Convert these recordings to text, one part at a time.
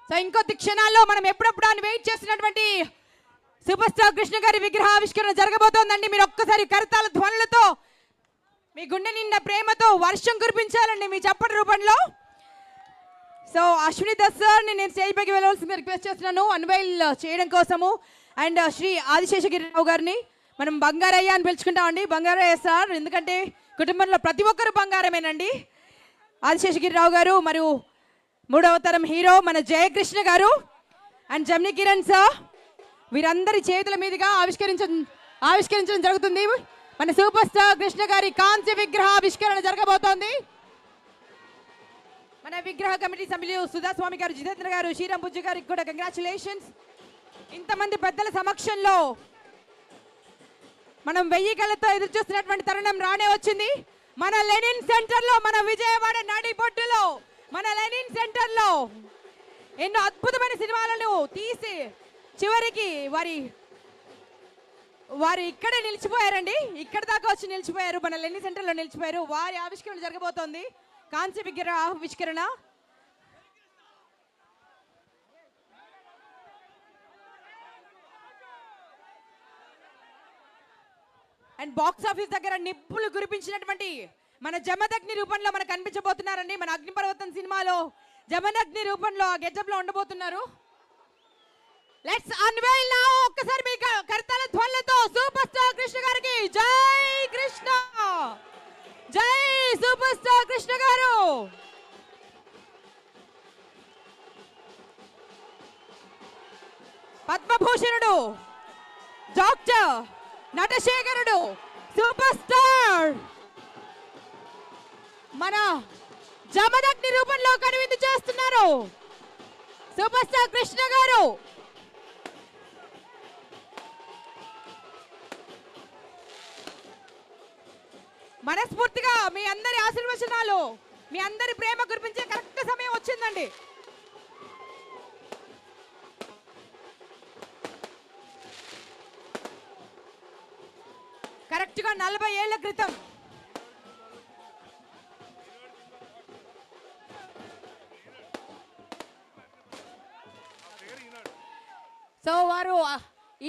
So ఇంకొద్ది క్షణాల్లో మనం ఎప్పుడప్పుడు అని వెయిట్ చేస్తున్నటువంటి సూపర్ స్టార్ కృష్ణ గారి విగ్రహావిష్కరణ జరగబోతోందండి. మీరు ఒక్కసారి కరతాళ ధ్వనులతో మీ గుండె నిండా ప్రేమతో వర్షం కురిపించాలండి మీ చప్పటి రూపంలో. సో అశ్విని దత్ సార్ని నేను స్టేజ్ పైకి వెళ్ళవలసింది రిక్వెస్ట్ చేస్తున్నాను అన్వైల్ చేయడం కోసము. అండ్ శ్రీ ఆదిశేషగిరిరావు గారిని మనం బంగారయ్య అని పిలుచుకుంటామండి. బంగారయ్య సార్, ఎందుకంటే కుటుంబంలో ప్రతి ఒక్కరు బంగారమేనండి. ఆదిశేషగిరిరావు గారు మరియు మూడవ తరం హీరో మన జయకృష్ణ గారు అండ్ జమ్ని కిరణ్ సార్, వీరందరి చేతుల మీదుగా ఆవిష్కరించడం జరుగుతుంది. మన సూపర్ స్టార్ కృష్ణ గారి కాంస్య విగ్రహావిష్కరణ జరగబోతోంది. మన విగ్రహ కమిటీ సభ్యులు సుధాస్వామి గారు, జితేంద్ర గారు, శ్రీరామ్ బుజ్జు గారికి కూడా కంగ్రాచులేషన్స్. ఇంతమంది పెద్దల సమక్షంలో మనం 1000 కళ్ళతో ఎదురు చూస్తున్నటువంటి తరుణం రానే వచ్చింది. మన లెనిన్ సెంటర్ లో, మన విజయవాడ నడిబొడ్డులో మన లెనిన్ సెంటర్ లో ఎన్నో అద్భుతమైన సినిమాలను తీసి చివరికి వారు ఇక్కడే నిలిచిపోయారండి. ఇక్కడ దాకా వచ్చి నిలిచిపోయారు, మన లెనిన్ సెంటర్ లో నిలిచిపోయారు. వారి ఆవిష్కరణ జరగబోతోంది, కాంస్య విగ్రహ ఆవిష్కరణ. అండ్ బాక్స్ ఆఫీస్ దగ్గర నిప్పులు కురిపించినటువంటి మన జమదగ్ని రూపంలో మనకు కనిపించబోతున్నారండి. మన అగ్నిపర్వతం సినిమాలో జమదగ్ని రూపంలో ఆ గెటప్ లో ఉండబోతున్నారు. Let's unveil now. ఒక్కసారి మీ కర్తల ధ్వనులతో సూపర్ స్టార్ కృష్ణ గారికి జై కృష్ణ, జై సూపర్ స్టార్ కృష్ణ గారు. పద్మభూషణుడు డాక్టర్ నటశేఖరుడు సూపర్ స్టార్ మన జమదగ్ని రూపంలో కనువిందు చేస్తున్నారు సూపర్ స్టార్ కృష్ణ గారు. మనస్ఫూర్తిగా మీ అందరి ఆశీర్వచనాలు, మీ అందరి ప్రేమ కురిపించే కరెక్ట్ సమయం వచ్చిందండి. కరెక్ట్ గా 40 ఏళ్ల క్రితం సో వారు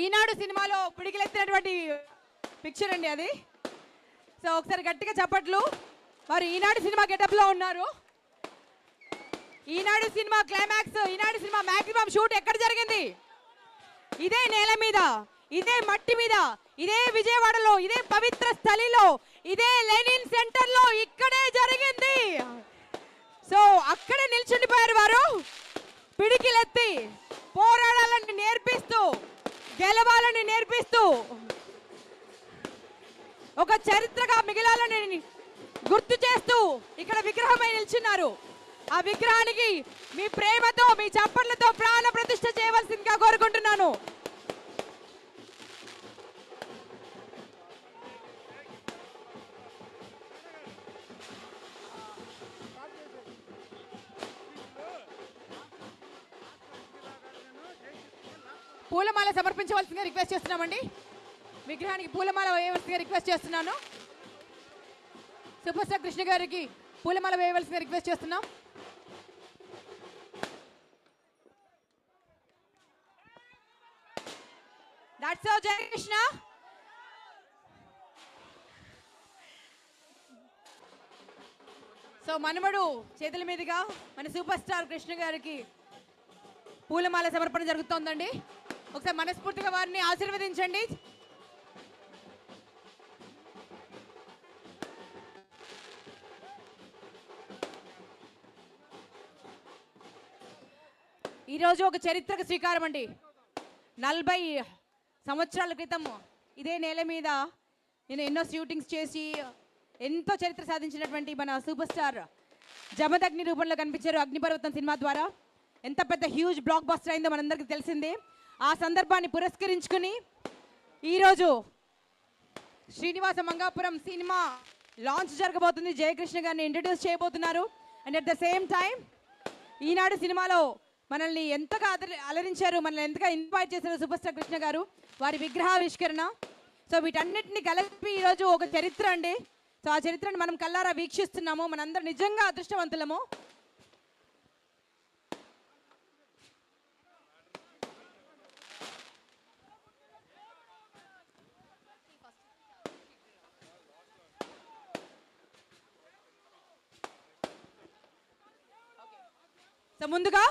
ఈనాడు సినిమాలో పిడికిలెత్తినటువంటి పిక్చర్ అండి అది. సో ఒకసారి గట్టిగా చప్పట్లు. వారు ఈనాడు సినిమా గెటప్ లో ఉన్నారు. ఈనాడు సినిమా క్లైమాక్స్, ఈనాడు సినిమా మాక్సిమం షూట్ ఎక్కడ జరిగింది? ఇదే నేల మీద, ఇదే మట్టి మీద, ఇదే విజయవాడలో, ఇదే పవిత్ర స్థలిలో, ఇదే లెనిన్ సెంటర్ లో ఇక్కడే జరిగింది. సో అక్కడే నిల్చుండిపోయారు వారు, పిడికిలెత్తి పోరాడాలని నేర్పిస్తూ, గెలవాలని నేర్పిస్తూ, ఒక చరిత్రగా మిగిలాలని గుర్తు చేస్తూ ఇక్కడ విగ్రహమై నిల్చున్నారు. ఆ విగ్రహానికి మీ ప్రేమతో, మీ చప్పట్లతో ప్రాణ ప్రతిష్ఠ చేయవలసిందిగా కోరుకుంటున్నాను. పూలమాల సమర్పించవలసిందిగా రిక్వెస్ట్ చేస్తున్నామండి. విగ్రహానికి పూలమాల వేయవలసిందిగా రిక్వెస్ట్ చేస్తున్నాను. సూపర్ స్టార్ కృష్ణ గారికి పూలమాల వేయవలసిందిగా రిక్వెస్ట్ చేస్తున్నాం. That's all. జై కృష్ణ. సో మనమడు చేతుల మీదుగా మన సూపర్ స్టార్ కృష్ణ గారికి పూలమాల సమర్పణ జరుగుతోందండి. ఒకసారి మనస్ఫూర్తిగా వారిని ఆశీర్వదించండి. ఈరోజు ఒక చరిత్రకు శ్రీకారం అండి. 40 సంవత్సరాల క్రితం ఇదే నేల మీద నేను ఎన్నో షూటింగ్స్ చేసి ఎంతో చరిత్ర సాధించినటువంటి మన సూపర్ స్టార్ జమదగ్ని రూపంలో కనిపించారు అగ్నిపర్వతం సినిమా ద్వారా. ఎంత పెద్ద హ్యూజ్ బ్లాక్ బస్టర్ అయిందో మనందరికీ తెలిసిందే. ఆ సందర్భాన్ని పురస్కరించుకుని ఈరోజు శ్రీనివాస మంగాపురం సినిమా లాంచ్ జరగబోతుంది. జయకృష్ణ గారిని ఇంట్రడ్యూస్ చేయబోతున్నారు. And at the same time Eenadu సినిమాలో మనల్ని ఎంతగా అలరించారు, మనల్ని ఎంతగా ఇన్వైట్ చేశారు సూపర్ స్టార్ కృష్ణ గారు, వారి విగ్రహావిష్కరణ. సో వీటన్నిటిని కలిపి ఈరోజు ఒక చరిత్ర అండి. సో ఆ చరిత్రను మనం కల్లారా వీక్షిస్తున్నాము. మనందరం నిజంగా అదృష్టవంతులము. సో ముందుగా